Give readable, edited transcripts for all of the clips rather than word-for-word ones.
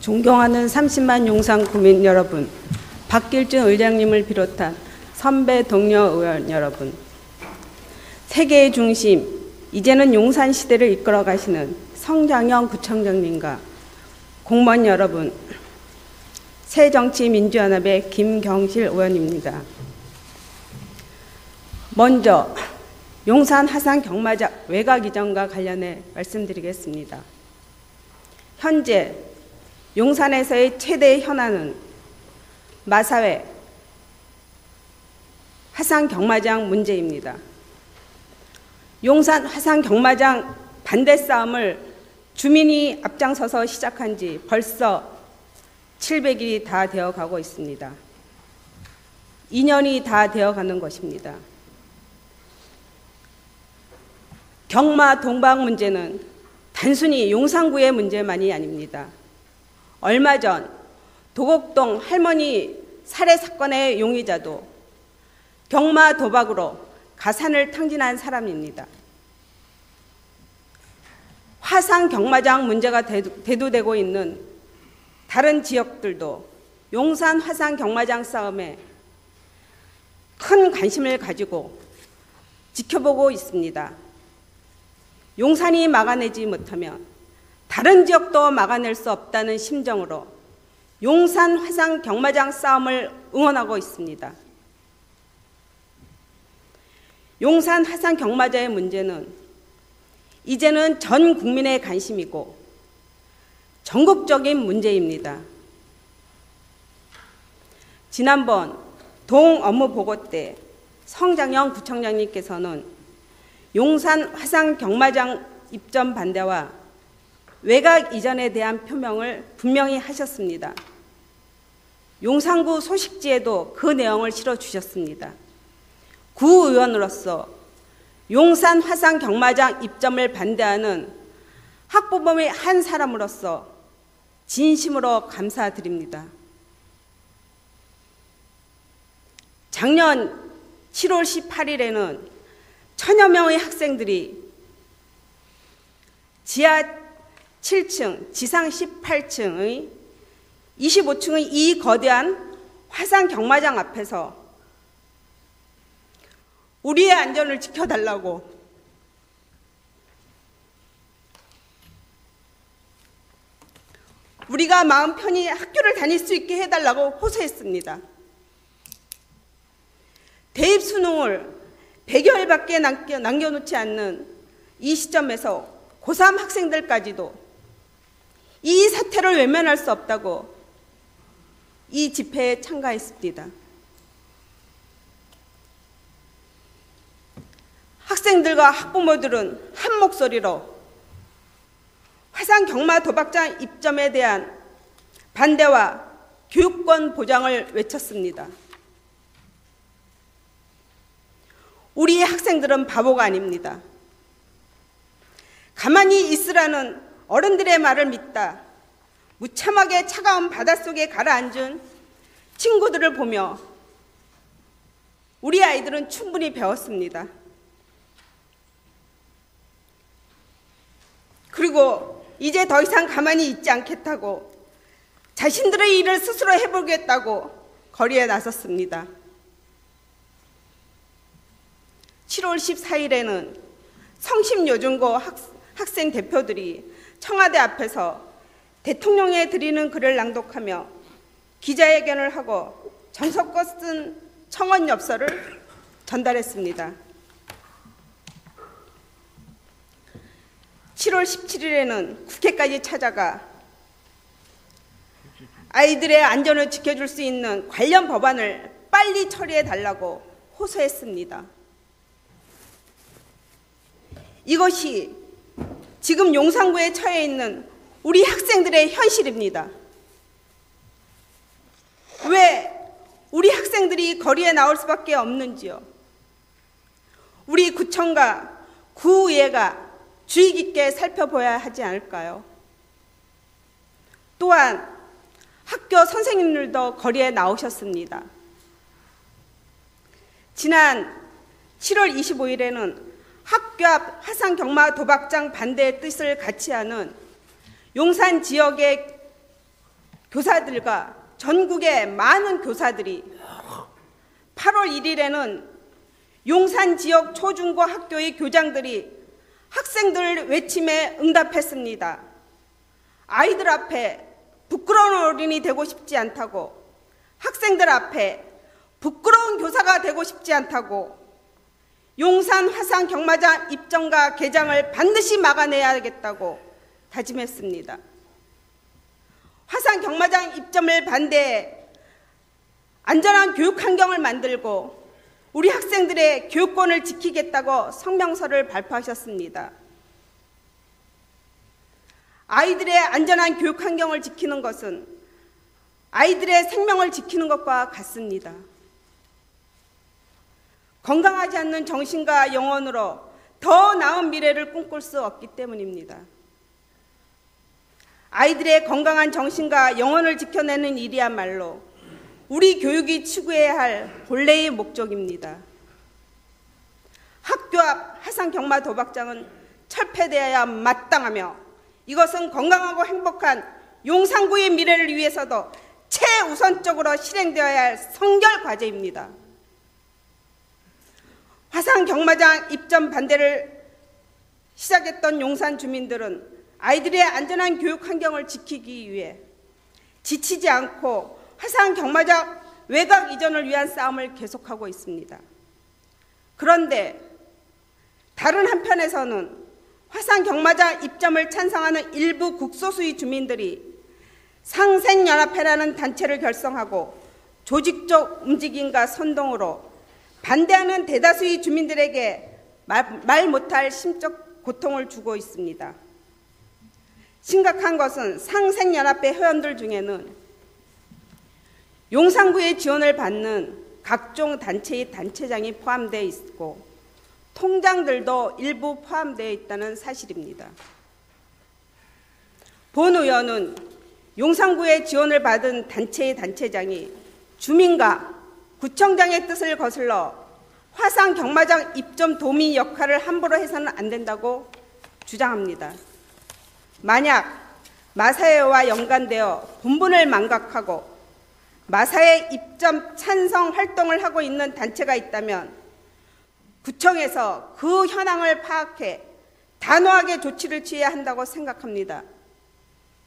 존경하는 30만 용산 구민 여러분, 박길준 의장님을 비롯한 선배 동료 의원 여러분, 세계의 중심, 이제는 용산 시대를 이끌어 가시는 성장영 구청장님과 공무원 여러분, 새정치민주연합의 김경실 의원입니다. 먼저 용산 화산 경마장 외곽 이전과 관련해 말씀드리겠습니다. 현재 용산에서의 최대 현안은 마사회 화산 경마장 문제입니다. 용산 화산 경마장 반대 싸움을 주민이 앞장서서 시작한 지 벌써 700일이 다 되어 가고 있습니다. 2년이 다 되어 가는 것입니다. 경마 동박 문제는 단순히 용산구의 문제만이 아닙니다. 얼마 전 도곡동 할머니 살해 사건의 용의자도 경마 도박으로 가산을 탕진한 사람입니다. 화산 경마장 문제가 대두되고 있는 다른 지역들도 용산 화산 경마장 싸움에 큰 관심을 가지고 지켜보고 있습니다. 용산이 막아내지 못하면 다른 지역도 막아낼 수 없다는 심정으로 용산 화산 경마장 싸움을 응원하고 있습니다. 용산 화산 경마장의 문제는 이제는 전 국민의 관심이고 전국적인 문제입니다. 지난번 동 업무 보고 때 성장영 구청장님께서는 용산 화산 경마장 입점 반대와 외곽 이전에 대한 표명을 분명히 하셨습니다. 용산구 소식지에도 그 내용을 실어주셨습니다. 구의원으로서 용산 화산 경마장 입점을 반대하는 학부범의 한 사람으로서 진심으로 감사드립니다. 작년 7월 18일에는 천여 명의 학생들이 지하 7층, 지상 18층의 25층의 이 거대한 화산 경마장 앞에서 우리의 안전을 지켜달라고 우리가 마음 편히 학교를 다닐 수 있게 해달라고 호소했습니다. 대입 수능을 100여일밖에 남겨놓지 않는 이 시점에서 고3 학생들까지도 이 사태를 외면할 수 없다고 이 집회에 참가했습니다. 학생들과 학부모들은 한 목소리로 화산 경마 도박장 입점에 대한 반대와 교육권 보장을 외쳤습니다. 우리 학생들은 바보가 아닙니다. 가만히 있으라는 어른들의 말을 믿다 무참하게 차가운 바닷속에 가라앉은 친구들을 보며 우리 아이들은 충분히 배웠습니다. 그리고 이제 더 이상 가만히 있지 않겠다고 자신들의 일을 스스로 해보겠다고 거리에 나섰습니다. 7월 14일에는 성심요중고 학생 대표들이 청와대 앞에서 대통령에 드리는 글을 낭독하며 기자회견을 하고 전석껏 쓴 청원 엽서를 전달했습니다. 7월 17일에는 국회까지 찾아가 아이들의 안전을 지켜줄 수 있는 관련 법안을 빨리 처리해달라고 호소했습니다. 이것이 지금 용산구에 처해 있는 우리 학생들의 현실입니다. 왜 우리 학생들이 거리에 나올 수밖에 없는지요? 우리 구청과 구의회가 주의 깊게 살펴봐야 하지 않을까요? 또한 학교 선생님들도 거리에 나오셨습니다. 지난 7월 25일에는 학교 앞 화산 경마 도박장 반대의 뜻을 같이 하는 용산 지역의 교사들과 전국의 많은 교사들이 8월 1일에는 용산 지역 초중고 학교의 교장들이 학생들 외침에 응답했습니다. 아이들 앞에 부끄러운 어른이 되고 싶지 않다고, 학생들 앞에 부끄러운 교사가 되고 싶지 않다고, 용산 화상 경마장 입점과 개장을 반드시 막아내야겠다고 다짐했습니다. 화상 경마장 입점을 반대해 안전한 교육 환경을 만들고 우리 학생들의 교육권을 지키겠다고 성명서를 발표하셨습니다. 아이들의 안전한 교육 환경을 지키는 것은 아이들의 생명을 지키는 것과 같습니다. 건강하지 않는 정신과 영혼으로 더 나은 미래를 꿈꿀 수 없기 때문입니다. 아이들의 건강한 정신과 영혼을 지켜내는 일이야말로 우리 교육이 추구해야 할 본래의 목적입니다. 학교 앞 화상 경마 도박장은 철폐되어야 마땅하며 이것은 건강하고 행복한 용산구의 미래를 위해서도 최우선적으로 실행되어야 할 성결 과제입니다. 화상 경마장 입점 반대를 시작했던 용산 주민들은 아이들의 안전한 교육 환경을 지키기 위해 지치지 않고 화상 경마장 외곽 이전을 위한 싸움을 계속하고 있습니다. 그런데 다른 한편에서는 화상 경마장 입점을 찬성하는 일부 극소수의 주민들이 상생연합회라는 단체를 결성하고 조직적 움직임과 선동으로 반대하는 대다수의 주민들에게 말 못할 심적 고통을 주고 있습니다. 심각한 것은 상생연합회 회원들 중에는 용산구의 지원을 받는 각종 단체의 단체장이 포함되어 있고 통장들도 일부 포함되어 있다는 사실입니다. 본 의원은 용산구의 지원을 받은 단체의 단체장이 주민과 구청장의 뜻을 거슬러 화상 경마장 입점 도미 역할을 함부로 해서는 안 된다고 주장합니다. 만약 마사회와 연관되어 본분을 망각하고 마사회 입점 찬성 활동을 하고 있는 단체가 있다면 구청에서 그 현황을 파악해 단호하게 조치를 취해야 한다고 생각합니다.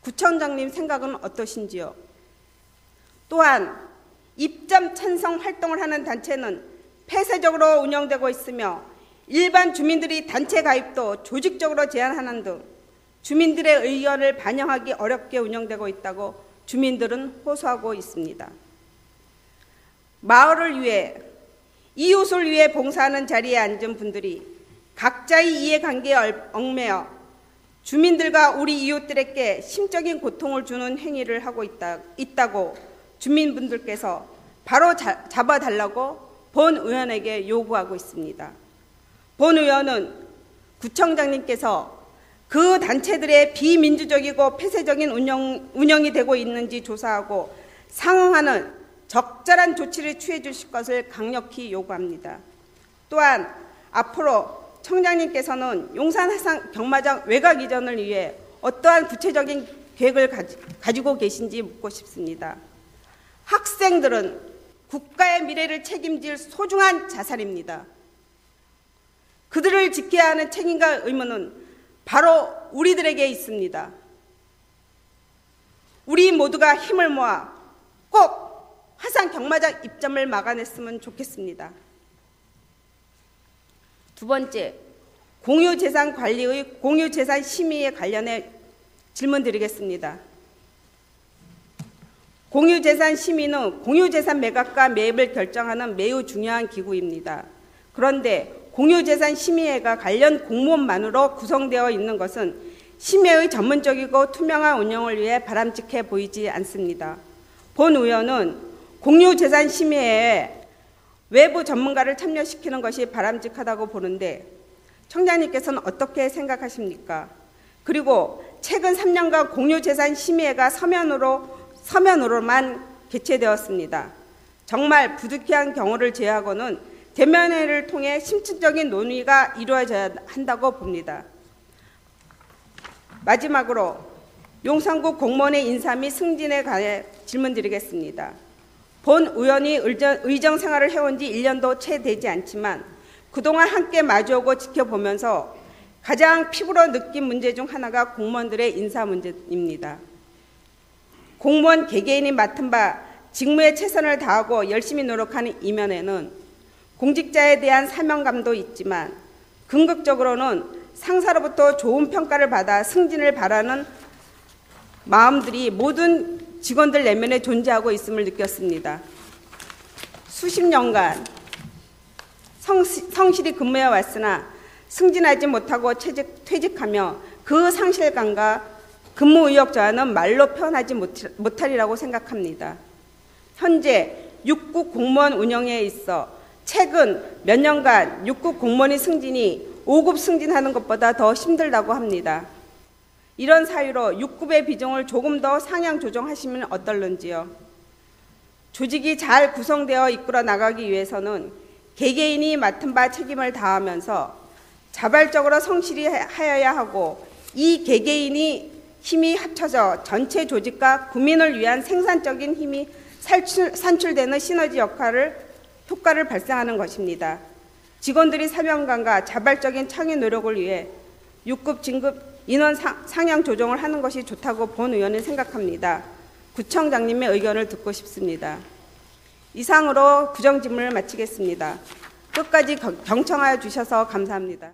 구청장님 생각은 어떠신지요? 또한 입점 찬성 활동을 하는 단체는 폐쇄적으로 운영되고 있으며 일반 주민들이 단체 가입도 조직적으로 제한하는 등 주민들의 의견을 반영하기 어렵게 운영되고 있다고 주민들은 호소하고 있습니다. 마을을 위해, 이웃을 위해 봉사하는 자리에 앉은 분들이 각자의 이해관계에 얽매여 주민들과 우리 이웃들에게 심적인 고통을 주는 행위를 하고 있다고 주민분들께서 바로 잡아달라고 본 의원에게 요구하고 있습니다. 본 의원은 구청장님께서 그 단체들의 비민주적이고 폐쇄적인 운영이 되고 있는지 조사하고 상응하는 적절한 조치를 취해 주실 것을 강력히 요구합니다. 또한 앞으로 청장님께서는 용산 화상 경마장 외곽 이전을 위해 어떠한 구체적인 계획을 가지고 계신지 묻고 싶습니다. 학생들은 국가의 미래를 책임질 소중한 자산입니다. 그들을 지켜야 하는 책임과 의무는 바로 우리들에게 있습니다. 우리 모두가 힘을 모아 꼭 화상 경마장 입점을 막아냈으면 좋겠습니다. 두 번째, 공유재산 관리의 공유재산 심의에 관련해 질문 드리겠습니다. 공유재산 심의는 공유재산 매각과 매입을 결정하는 매우 중요한 기구입니다. 그런데 공유재산 심의회가 관련 공무원만으로 구성되어 있는 것은 심의의 전문적이고 투명한 운영을 위해 바람직해 보이지 않습니다. 본 의원은 공유재산 심의회에 외부 전문가를 참여시키는 것이 바람직하다고 보는데 청장님께서는 어떻게 생각하십니까? 그리고 최근 3년간 공유재산 심의회가 서면으로만 개최되었습니다. 정말 부득이한 경우를 제외하고는 대면회를 통해 심층적인 논의가 이루어져야 한다고 봅니다. 마지막으로 용산구 공무원의 인사 및 승진에 관해 질문드리겠습니다. 본 의원이 의정 생활을 해온 지 1년도 채 되지 않지만 그동안 함께 마주오고 지켜보면서 가장 피부로 느낀 문제 중 하나가 공무원들의 인사 문제입니다. 공무원 개개인이 맡은 바 직무에 최선을 다하고 열심히 노력하는 이면에는 공직자에 대한 사명감도 있지만 궁극적으로는 상사로부터 좋은 평가를 받아 승진을 바라는 마음들이 모든 직원들 내면에 존재하고 있음을 느꼈습니다. 수십 년간 성실히 근무해 왔으나 승진하지 못하고 퇴직하며 그 상실감과 근무 의욕 저하는 말로 표현하지 못하리라고 생각합니다. 현재 6급 공무원 운영에 있어 최근 몇 년간 6급 공무원의 승진이 5급 승진하는 것보다 더 힘들다고 합니다. 이런 사유로 6급의 비중을 조금 더 상향 조정하시면 어떨런지요. 조직이 잘 구성되어 이끌어 나가기 위해서는 개개인이 맡은 바 책임을 다하면서 자발적으로 성실히 하여야 하고 이 개개인이 힘이 합쳐져 전체 조직과 국민을 위한 생산적인 힘이 산출되는 시너지 효과를 발생하는 것입니다. 직원들이 사명감과 자발적인 창의 노력을 위해 6급 진급 인원 상향 조정을 하는 것이 좋다고 본 의원은 생각합니다. 구청장님의 의견을 듣고 싶습니다. 이상으로 부정질문을 마치겠습니다. 끝까지 경청하여 주셔서 감사합니다.